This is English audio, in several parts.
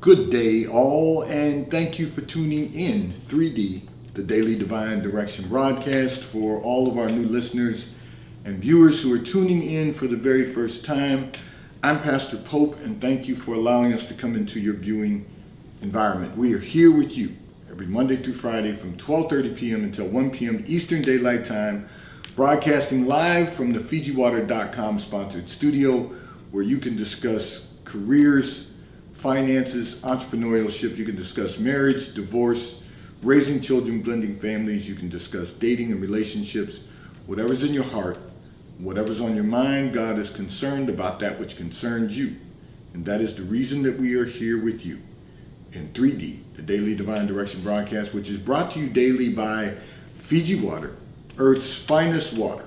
Good day, all, and thank you for tuning in 3D, the Daily Divine Direction broadcast. For all of our new listeners and viewers who are tuning in for the very first time, I'm Pastor Pope, and thank you for allowing us to come into your viewing environment. We are here with you every Monday through Friday from 12:30 p.m. until 1 p.m. Eastern Daylight Time, broadcasting live from the FijiWater.com sponsored studio, where you can discuss careers, finances, entrepreneurship. You can discuss marriage, divorce, raising children, blending families. You can discuss dating and relationships. Whatever's in your heart, whatever's on your mind, God is concerned about that which concerns you. And that is the reason that we are here with you in 3D, the Daily Divine Direction broadcast, which is brought to you daily by Fiji Water, Earth's finest water.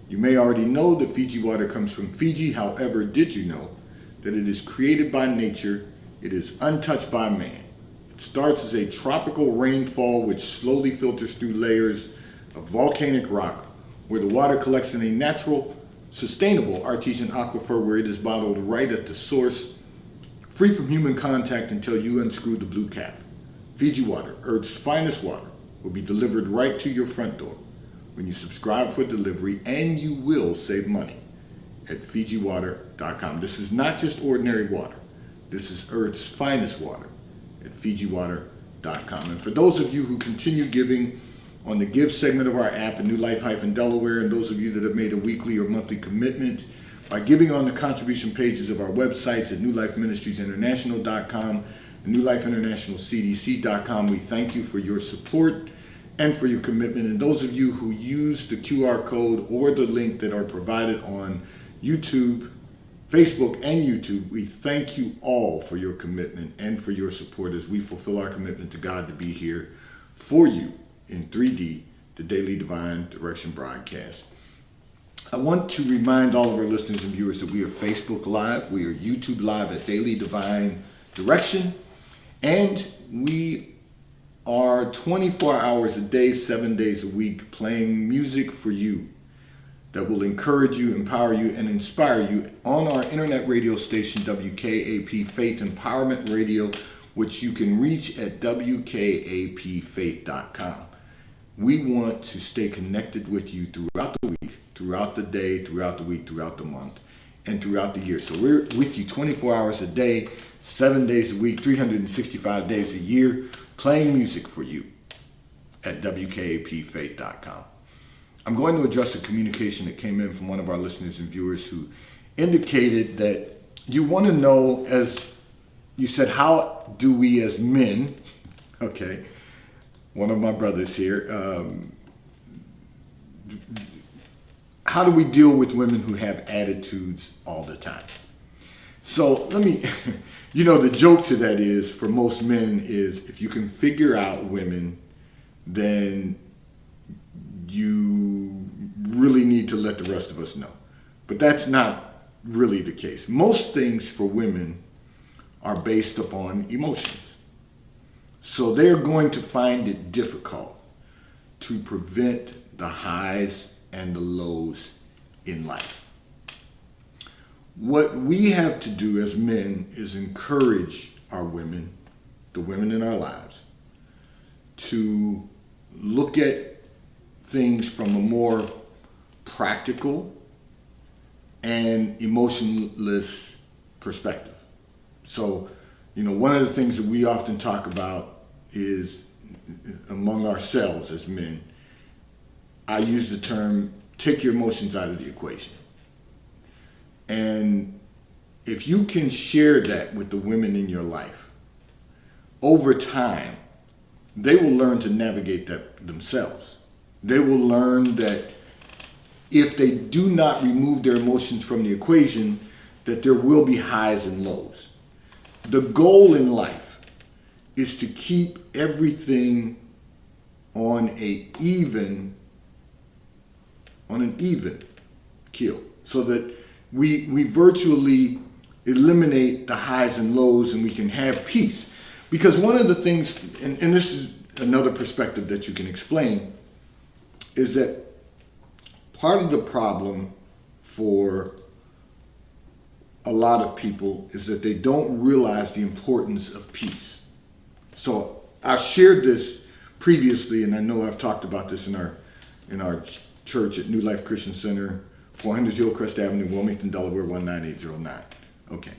You may already know that Fiji water comes from Fiji. However, did you know that it is created by nature? It is untouched by man. It starts as a tropical rainfall which slowly filters through layers of volcanic rock, where the water collects in a natural, sustainable artesian aquifer where it is bottled right at the source, free from human contact until you unscrew the blue cap. Fiji Water, Earth's finest water, will be delivered right to your front door when you subscribe for delivery, and you will save money at FijiWater.com. This is not just ordinary water. This is Earth's finest water at FijiWater.com. And for those of you who continue giving on the Give segment of our app at New Life-Delaware, and those of you that have made a weekly or monthly commitment by giving on the contribution pages of our websites at NewLifeMinistriesInternational.com and NewLifeInternationalCDC.com, we thank you for your support and for your commitment. And those of you who use the QR code or the link that are provided on YouTube, Facebook, and YouTube, we thank you all for your commitment and for your support as we fulfill our commitment to God to be here for you in 3D, the Daily Divine Direction broadcast. I want to remind all of our listeners and viewers that we are Facebook Live, we are YouTube Live at Daily Divine Direction, and we are 24 hours a day, 7 days a week, playing music for you that will encourage you, empower you, and inspire you on our internet radio station, WKAP Faith Empowerment Radio, which you can reach at WKAPfaith.com. We want to stay connected with you throughout the week, throughout the day, throughout the week, throughout the month, and throughout the year. So we're with you 24 hours a day, 7 days a week, 365 days a year, playing music for you at WKAPfaith.com. I'm going to address a communication that came in from one of our listeners and viewers who indicated that you want to know, as you said, how do we as men, okay, one of my brothers here, how do we deal with women who have attitudes all the time? So let me, the joke to that is, for most men, is if you can figure out women, then you really need to let the rest of us know. But that's not really the case. Most things for women are based upon emotions. So they're going to find it difficult to prevent the highs and the lows in life. What we have to do as men is encourage our women, the women in our lives, to look at things from a more practical and emotionless perspective. So, one of the things that we often talk about is, among ourselves as men, I use the term, take your emotions out of the equation. And if you can share that with the women in your life, over time, they will learn to navigate that themselves. They will learn that if they do not remove their emotions from the equation, that there will be highs and lows. The goal in life is to keep everything on an even keel, so that we virtually eliminate the highs and lows and we can have peace. Because one of the things, and this is another perspective that you can explain, is that part of the problem for a lot of people is that they don't realize the importance of peace. So I've shared this previously, and I know I've talked about this in our church at New Life Christian Center, 400 Hillcrest Avenue, Wilmington, Delaware, 19809. Okay.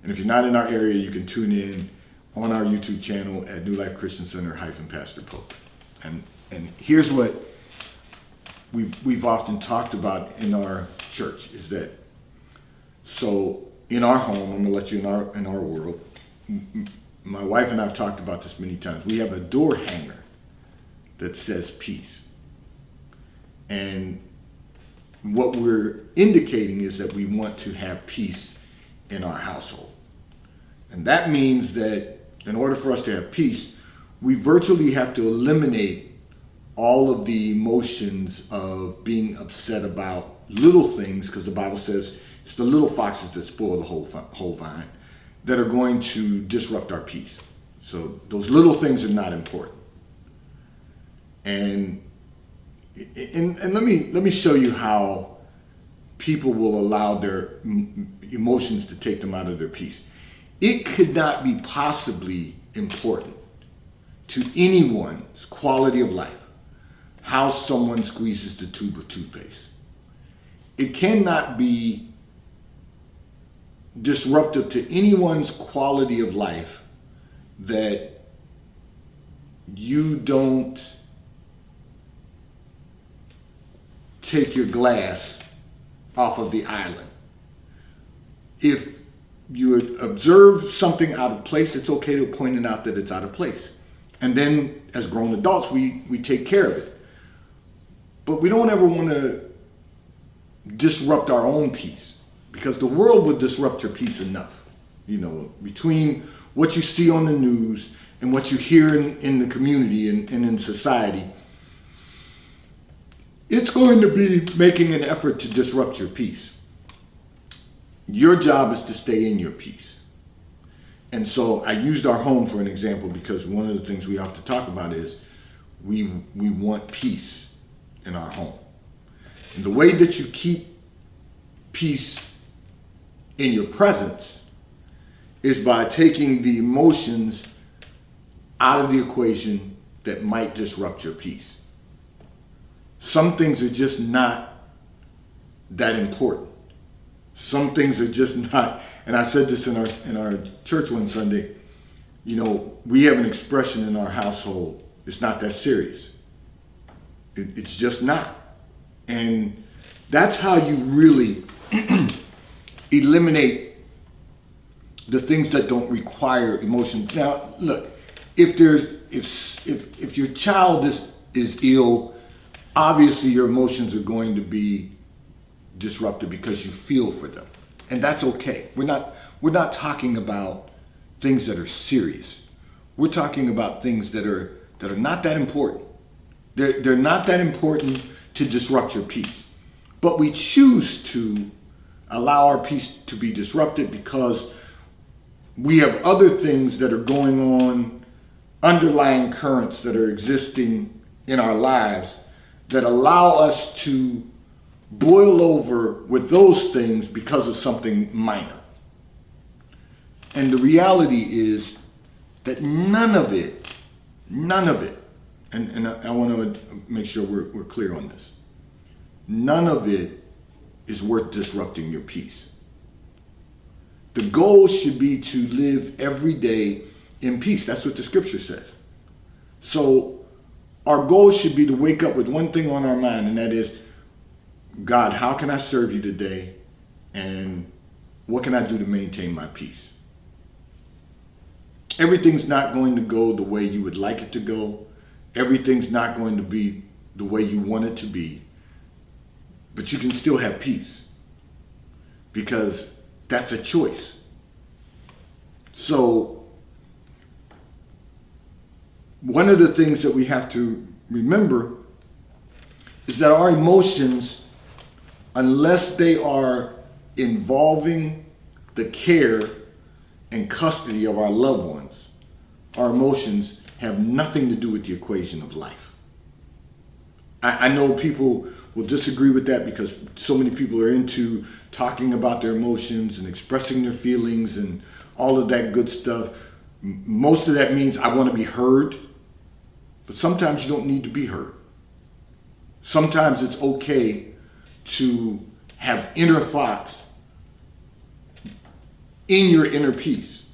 And if you're not in our area, you can tune in on our YouTube channel at New Life Christian Center Pastor Pope. And here's what we've often talked about in our church is that, so in our home, I'm gonna let you in our world, my wife and I have talked about this many times. We have a door hanger that says peace. And what we're indicating is that we want to have peace in our household. And that means that in order for us to have peace, we virtually have to eliminate all of the emotions of being upset about little things, because the Bible says it's the little foxes that spoil the whole vine, that are going to disrupt our peace. So those little things are not important. And let me show you how people will allow their emotions to take them out of their peace. It could not be possibly important to anyone's quality of life how someone squeezes the tube of toothpaste. It cannot be disruptive to anyone's quality of life that you don't take your glass off of the island. If you observe something out of place, it's okay to point it out that it's out of place. And then as grown adults, we take care of it. But we don't ever want to disrupt our own peace, because the world would disrupt your peace enough. You know, between what you see on the news and what you hear in the community and in society, it's going to be making an effort to disrupt your peace. Your job is to stay in your peace. And so I used our home for an example because one of the things we have to talk about is we want peace in our home. And the way that you keep peace in your presence is by taking the emotions out of the equation that might disrupt your peace. Some things are just not that important. Some things are just not, and I said this in our church one Sunday, you know, we have an expression in our household, it's not that serious. It's just not. And that's how you really eliminate the things that don't require emotion. Now, look, if your child is ill, obviously your emotions are going to be disrupted because you feel for them. And that's okay. We're not talking about things that are serious. We're talking about things that are not that important. They're not that important to disrupt your peace. But we choose to allow our peace to be disrupted because we have other things that are going on, underlying currents that are existing in our lives that allow us to boil over with those things because of something minor. And the reality is that none of it, and I want to make sure we're clear on this, none of it is worth disrupting your peace. The goal should be to live every day in peace. That's what the scripture says. So our goal should be to wake up with one thing on our mind, and that is, God, how can I serve you today? And what can I do to maintain my peace? Everything's not going to go the way you would like it to go. Everything's not going to be the way you want it to be. But you can still have peace because that's a choice. So one of the things that we have to remember is that our emotions, unless they are involving the care and custody of our loved ones, our emotions have nothing to do with the equation of life. I know people will disagree with that because so many people are into talking about their emotions and expressing their feelings and all of that good stuff. Most of that means I want to be heard, but sometimes you don't need to be heard. Sometimes it's okay to have inner thoughts in your inner peace.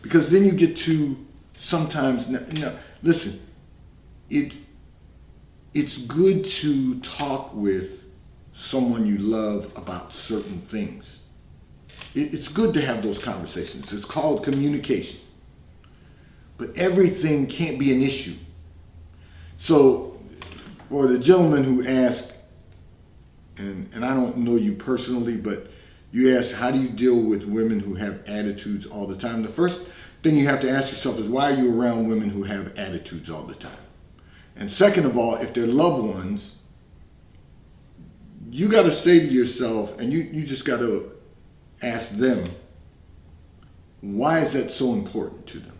Because then you get to sometimes, listen, it's good to talk with someone you love about certain things. It's good to have those conversations. It's called communication. But everything can't be an issue. So for the gentleman who asked, and I don't know you personally, but you asked, how do you deal with women who have attitudes all the time? The first thing you have to ask yourself is, why are you around women who have attitudes all the time? And second of all, if they're loved ones, you got to say to yourself, and you just got to ask them, why is that so important to them?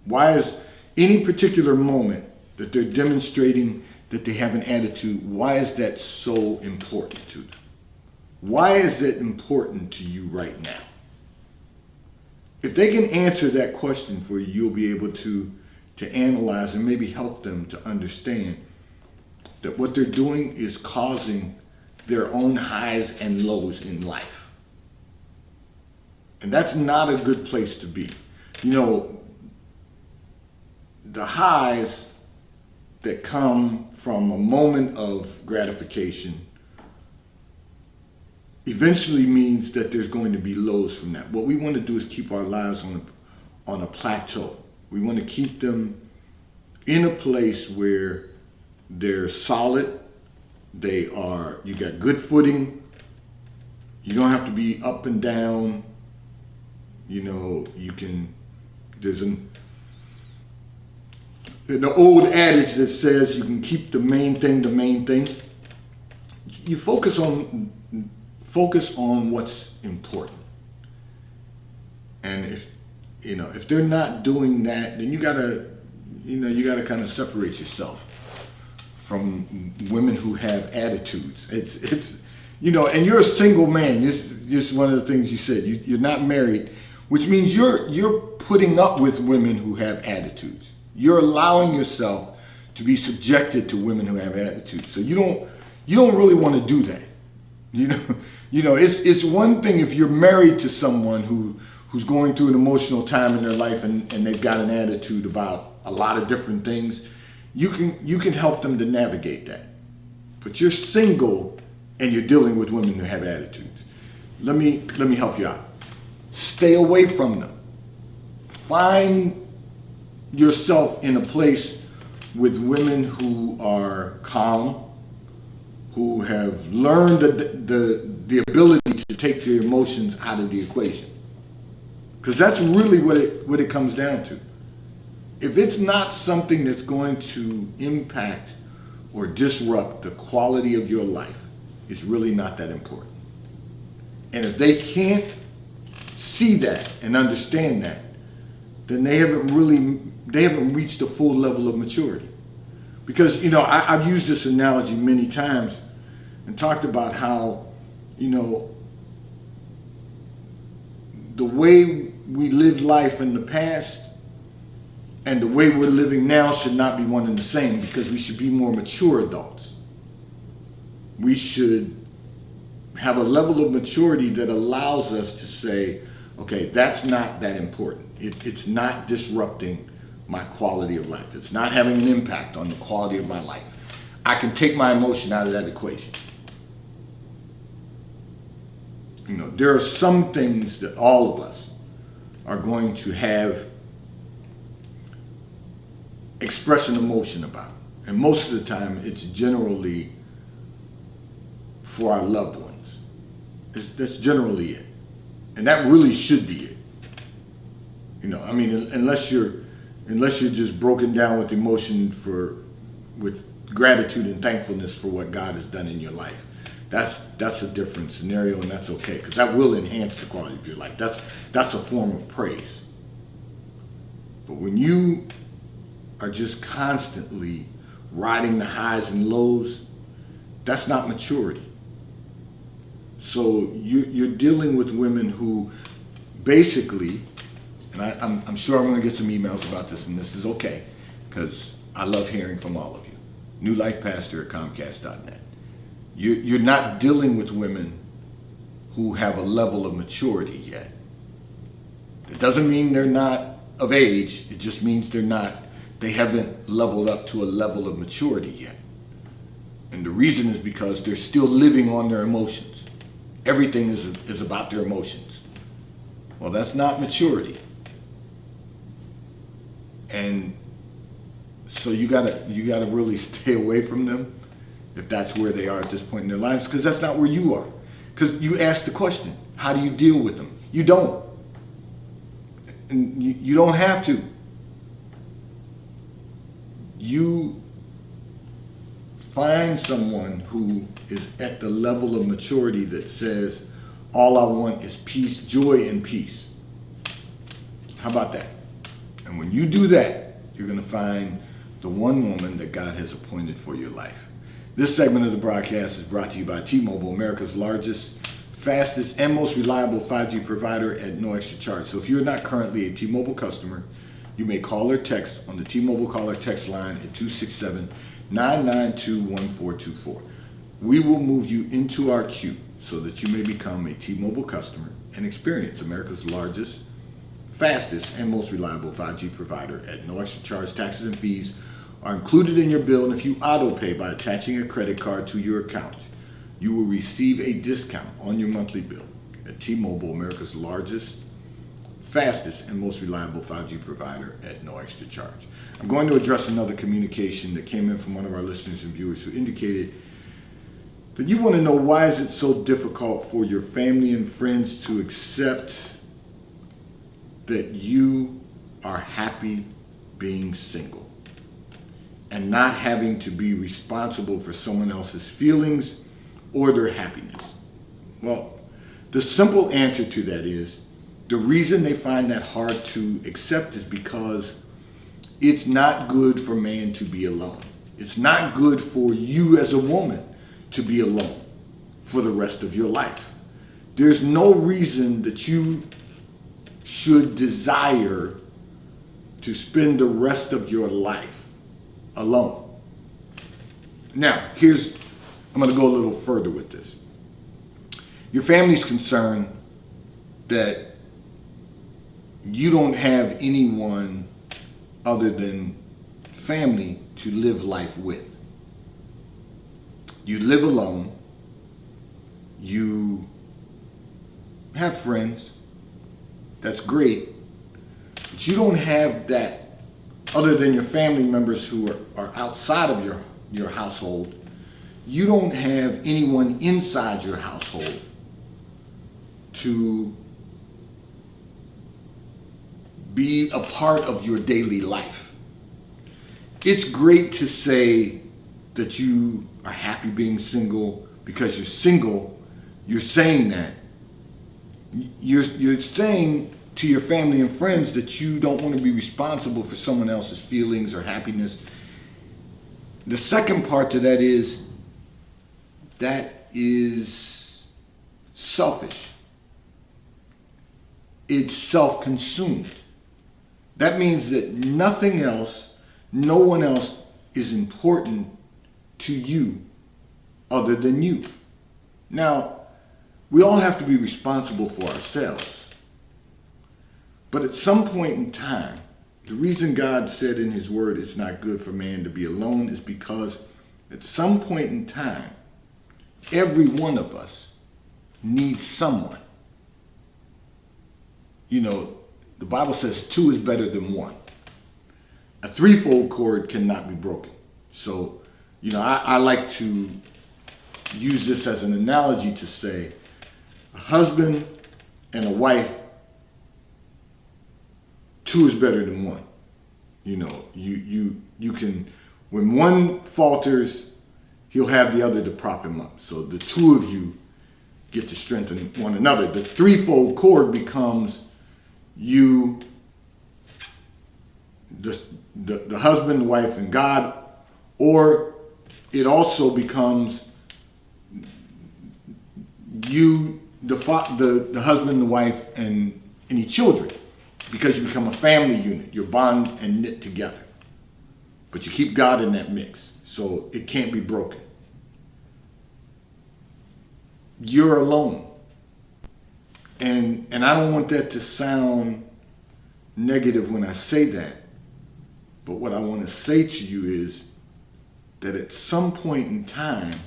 Why is any particular moment that they're demonstrating that they have an attitude, why is that so important to them? Why is it important to you right now? If they can answer that question for you, you'll be able to analyze and maybe help them to understand that what they're doing is causing their own highs and lows in life. And that's not a good place to be. You know, the highs that come from a moment of gratification eventually means that there's going to be lows from that. What we want to do is keep our lives on a plateau. We want to keep them in a place where they're solid, you got good footing, you don't have to be up and down, there's an old adage that says you can keep the main thing the main thing. You focus on what's important. And if they're not doing that, then you gotta kind of separate yourself from women who have attitudes. It's and you're a single man. This is one of the things you said. You're not married, which means you're putting up with women who have attitudes. You're allowing yourself to be subjected to women who have attitudes. So you don't really want to do that. It's one thing if you're married to someone who's going through an emotional time in their life and they've got an attitude about a lot of different things. You can help them to navigate that. But you're single and you're dealing with women who have attitudes. Let me help you out. Stay away from them. Find yourself in a place with women who are calm, who have learned the ability to take their emotions out of the equation. Because that's really what it comes down to. If it's not something that's going to impact or disrupt the quality of your life, it's really not that important. And if they can't see that and understand that, then they haven't reached a full level of maturity. Because, I've used this analogy many times and talked about how, the way we lived life in the past and the way we're living now should not be one and the same, because we should be more mature adults. We should have a level of maturity that allows us to say, okay, that's not that important. It's not disrupting my quality of life. It's not having an impact on the quality of my life. I can take my emotion out of that equation. There are some things that all of us are going to have expression emotion about. And most of the time, it's generally for our loved ones. That's generally it. And that really should be it. Unless you're just broken down with emotion with gratitude and thankfulness for what God has done in your life. That's a different scenario, and that's okay, because that will enhance the quality of your life. That's a form of praise. But when you are just constantly riding the highs and lows, That's not maturity. So you're dealing with women who basically, and I'm sure I'm going to get some emails about this, and this is okay, because I love hearing from all of you. newlifepastor@comcast.net. You're not dealing with women who have a level of maturity yet. It doesn't mean they're not of age. It just means they haven't leveled up to a level of maturity yet. And the reason is because they're still living on their emotions. Everything is about their emotions. Well, that's not maturity. And so you gotta really stay away from them if that's where they are at this point in their lives, because that's not where you are. Because you asked the question, how do you deal with them? You don't. And you don't have to. You find someone who is at the level of maturity that says, all I want is peace, joy, and peace. How about that? And when you do that, you're going to find the one woman that God has appointed for your life. This segment of the broadcast is brought to you by T-Mobile, America's largest, fastest, and most reliable 5G provider at no extra charge. So if you're not currently a T-Mobile customer, you may call or text on the T-Mobile call or text line at 267-992-1424. We will move you into our queue so that you may become a T-Mobile customer and experience America's largest, fastest, and most reliable 5G provider at no extra charge. Taxes and fees are included in your bill, and if you auto pay by attaching a credit card to your account, you will receive a discount on your monthly bill at T-Mobile, America's largest, fastest, and most reliable 5G provider at no extra charge. I'm going to address another communication that came in from one of our listeners and viewers who indicated that you want to know, why is it so difficult for your family and friends to accept that you are happy being single and not having to be responsible for someone else's feelings or their happiness? Well, the simple answer to that is, the reason they find that hard to accept is because it's not good for man to be alone. It's not good for you as a woman to be alone for the rest of your life. There's no reason that you should desire to spend the rest of your life alone. Now, I'm going to go a little further with this. Your family's concerned that you don't have anyone other than family to live life with. You live alone. You have friends. That's great. But you don't have that, other than your family members who are outside of your household. You don't have anyone inside your household to be a part of your daily life. It's great to say that you are happy being single because you're single. You're saying that. You're saying to your family and friends that you don't want to be responsible for someone else's feelings or happiness. The second part to that is selfish. It's self-consumed. That means that nothing else, no one else is important to you other than you. Now, we all have to be responsible for ourselves. But at some point in time, the reason God said in his word it's not good for man to be alone is because at some point in time, every one of us needs someone. You know, the Bible says two is better than one. A threefold cord cannot be broken. So, you know, I like to use this as an analogy to say a husband and a wife, two is better than one. You know, you can, when one falters, he'll have the other to prop him up. So the two of you get to strengthen one another. The threefold cord becomes you, the husband, the wife, and God, or it also becomes the husband and the wife and any children, because you become a family unit. You're bond and knit together. But you keep God in that mix, so it can't be broken. You're alone. And I don't want that to sound negative when I say that. But what I want to say to you is that at some point in time,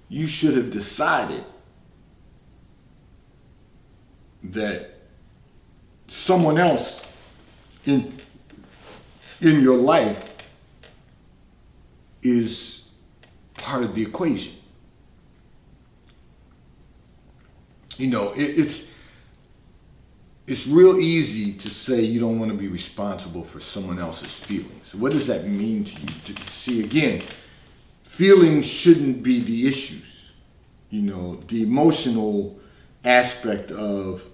you should have decided that someone else in your life is part of the equation. You know, it's real easy to say you don't want to be responsible for someone else's feelings. What does that mean to you? See, again, feelings shouldn't be the issues. You know, the emotional aspect of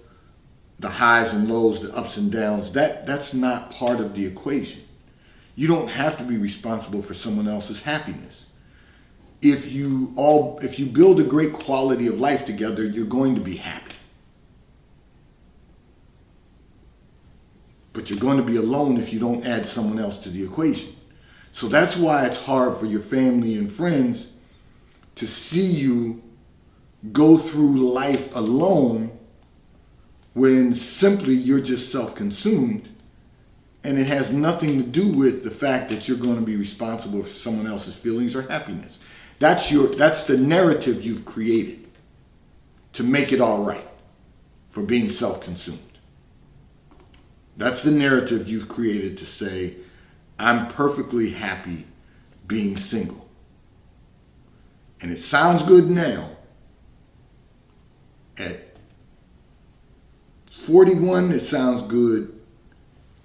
the highs and lows, the ups and downs, that's not part of the equation. You don't have to be responsible for someone else's happiness. If you build a great quality of life together, you're going to be happy. But you're going to be alone if you don't add someone else to the equation. So that's why it's hard for your family and friends to see you go through life alone when simply you're just self-consumed, and it has nothing to do with the fact that you're going to be responsible for someone else's feelings or happiness. That's the narrative you've created to make it all right for being self-consumed. That's the narrative you've created to say, I'm perfectly happy being single. And it sounds good now. At 41, it sounds good.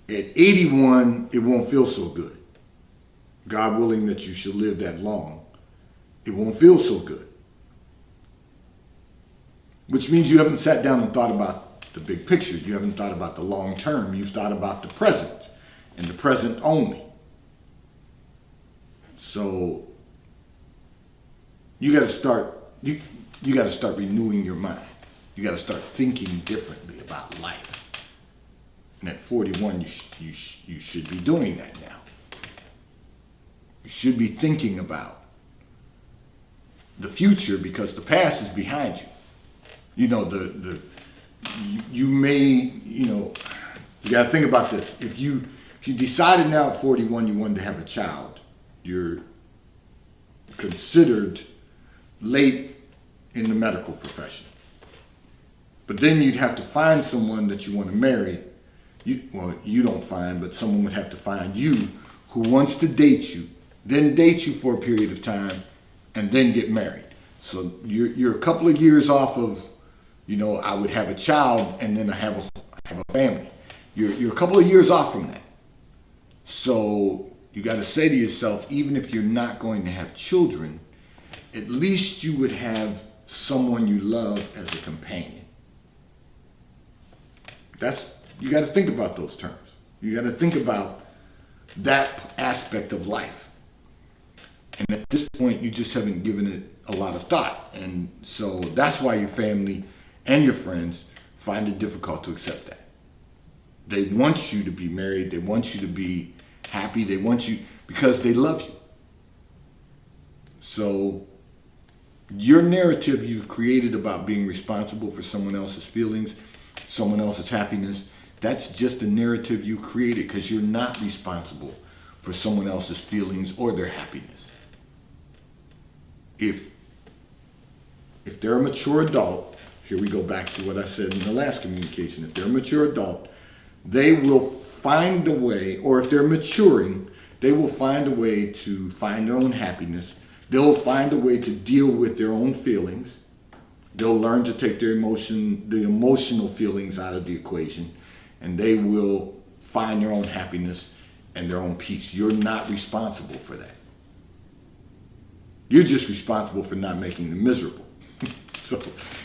At 81, it won't feel so good. God willing that you should live that long, it won't feel so good. Which means you haven't sat down and thought about the big picture. You haven't thought about the long term. You've thought about the present and the present only. So you got to start. You got to start renewing your mind. You got to start thinking differently about life. And at 41, you should be doing that now. You should be thinking about the future because the past is behind you. You know, you got to think about this. If you decided now at 41 you wanted to have a child, you're considered late in the medical profession. But then you'd have to find someone that you want to marry. You don't find, but someone would have to find you who wants to date you, then date you for a period of time, and then get married. So you're a couple of years off of, I would have a child and then I have a family. You're a couple of years off from that. So you got to say to yourself, even if you're not going to have children, at least you would have someone you love as a companion. You got to think about those terms. You got to think about that aspect of life. And at this point, you just haven't given it a lot of thought. And so that's why your family and your friends find it difficult to accept that. They want you to be married. They want you to be happy. They want you because they love you. So your narrative you've created about being responsible for someone else's feelings, someone else's happiness, that's just a narrative you created because you're not responsible for someone else's feelings or their happiness. If they're a mature adult, here we go back to what I said in the last communication, if they're a mature adult, they will find a way, or if they're maturing, they will find a way to find their own happiness. They'll find a way to deal with their own feelings. They'll learn to take the emotional feelings out of the equation, and they will find their own happiness and their own peace. You're not responsible for that. You're just responsible for not making them miserable. So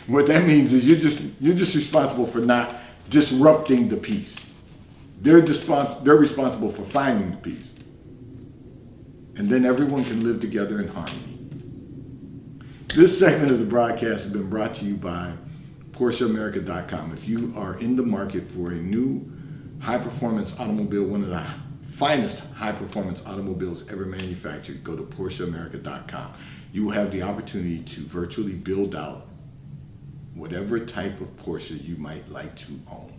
what that means is you're just responsible for not disrupting the peace. They're responsible for finding the peace. And then everyone can live together in harmony. This segment of the broadcast has been brought to you by PorscheAmerica.com. If you are in the market for a new high-performance automobile, one of the finest high-performance automobiles ever manufactured, go to PorscheAmerica.com. You will have the opportunity to virtually build out whatever type of Porsche you might like to own.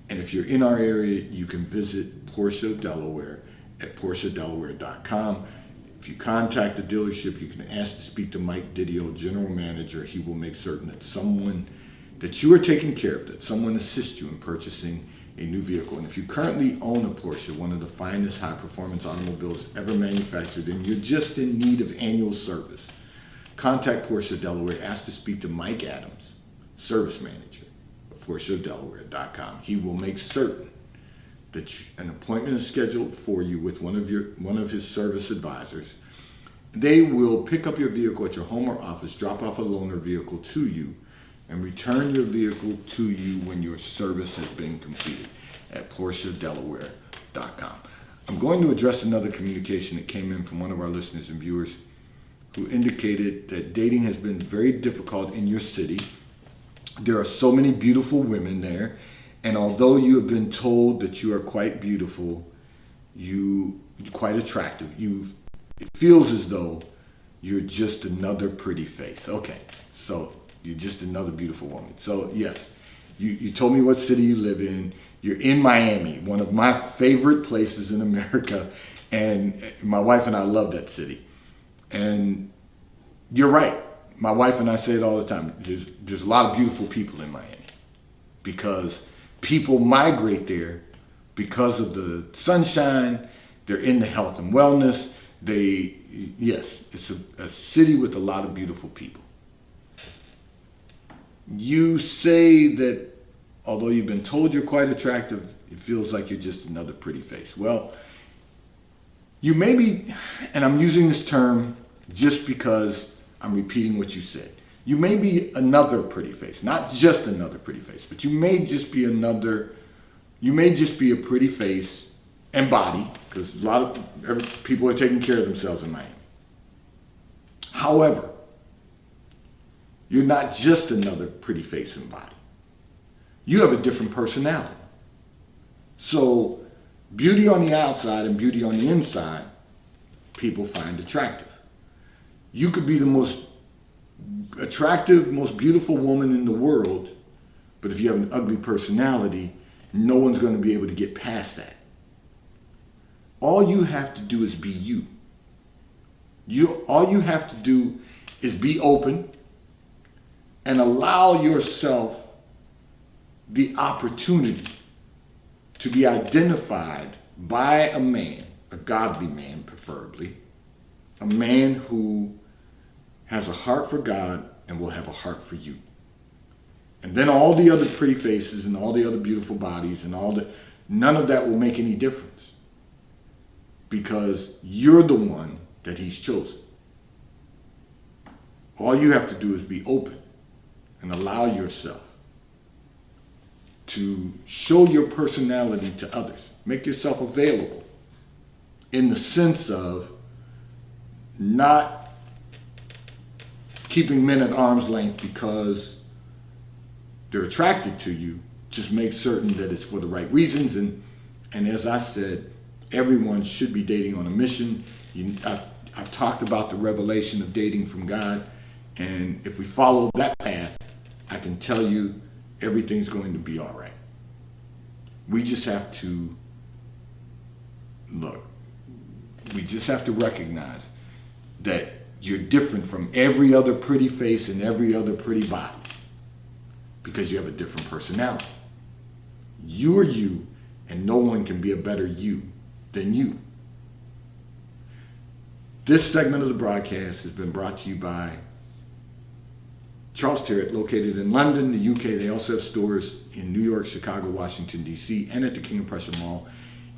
And if you're in our area, you can visit Porsche Delaware at PorscheDelaware.com. If you contact the dealership, you can ask to speak to Mike Didio, General Manager. He will make certain that someone that you are taking care of, that someone assists you in purchasing a new vehicle. And if you currently own a Porsche, one of the finest high-performance automobiles ever manufactured, and you're just in need of annual service, contact Porsche Delaware. Ask to speak to Mike Adams, Service Manager of PorscheDelaware.com. He will make certain that an appointment is scheduled for you with one of his service advisors. They will pick up your vehicle at your home or office, drop off a loaner vehicle to you, and return your vehicle to you when your service has been completed at PorscheDelaware.com. I'm going to address another communication that came in from one of our listeners and viewers who indicated that dating has been very difficult in your city. There are so many beautiful women there, and although you have been told that you are quite beautiful, you're quite attractive, it feels as though you're just another pretty face. Okay, so you're just another beautiful woman. So yes, you told me what city you live in. You're in Miami, one of my favorite places in America, and my wife and I love that city. And you're right. My wife and I say it all the time. There's a lot of beautiful people in Miami because people migrate there because of the sunshine. They're into health and wellness. Yes, it's a city with a lot of beautiful people. You say that although you've been told you're quite attractive, it feels like you're just another pretty face. Well, you may be, and I'm using this term just because I'm repeating what you said. You may be another pretty face, not just another pretty face, but you may just be a pretty face and body, because a lot of people are taking care of themselves in Miami. However, you're not just another pretty face and body. You have a different personality. So beauty on the outside and beauty on the inside, people find attractive. You could be the most attractive, most beautiful woman in the world, but if you have an ugly personality, no one's going to be able to get past that. All you have to do is be you. All you have to do is be open and allow yourself the opportunity to be identified by a man, a godly man preferably, a man who has a heart for God and will have a heart for you. And then all the other pretty faces and all the other beautiful bodies and none of that will make any difference because you're the one that he's chosen. All you have to do is be open and allow yourself to show your personality to others. Make yourself available in the sense of not keeping men at arm's length because they're attracted to you. Just make certain that it's for the right reasons. And as I said, everyone should be dating on a mission. I've talked about the revelation of dating from God. And if we follow that path, I can tell you everything's going to be all right. We just have to recognize that you're different from every other pretty face and every other pretty body because you have a different personality. You are you, and no one can be a better you than you. This segment of the broadcast has been brought to you by Charles Tyrwhitt, located in London, the UK. They also have stores in New York, Chicago, Washington, D.C., and at the King of Prussia Mall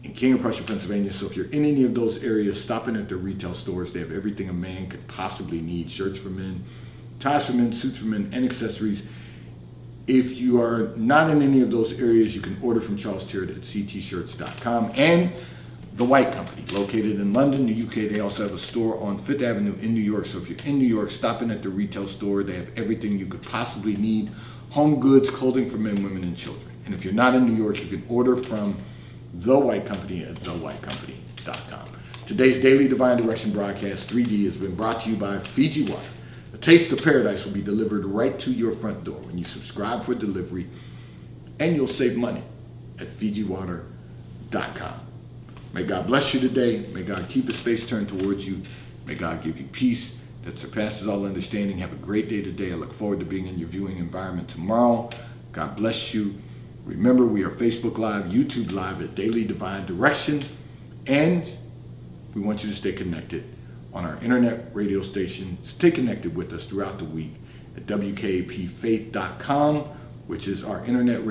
in King of Prussia, Pennsylvania. So if you're in any of those areas, stop in at their retail stores. They have everything a man could possibly need: shirts for men, ties for men, suits for men, and accessories. If you are not in any of those areas, you can order from Charles Tyrwhitt at ctshirts.com. And The White Company, located in London, the UK. They also have a store on Fifth Avenue in New York. So if you're in New York, stop in at the retail store. They have everything you could possibly need. Home goods, clothing for men, women, and children. And if you're not in New York, you can order from The White Company at thewhitecompany.com. Today's Daily Divine Direction broadcast, 3D, has been brought to you by Fiji Water. A taste of paradise will be delivered right to your front door when you subscribe for delivery, and you'll save money at FijiWater.com. May God bless you today. May God keep his face turned towards you. May God give you peace that surpasses all understanding. Have a great day today. I look forward to being in your viewing environment tomorrow. God bless you. Remember, we are Facebook Live, YouTube Live at Daily Divine Direction, and we want you to stay connected on our internet radio station. Stay connected with us throughout the week at WKAPfaith.com, which is our internet radio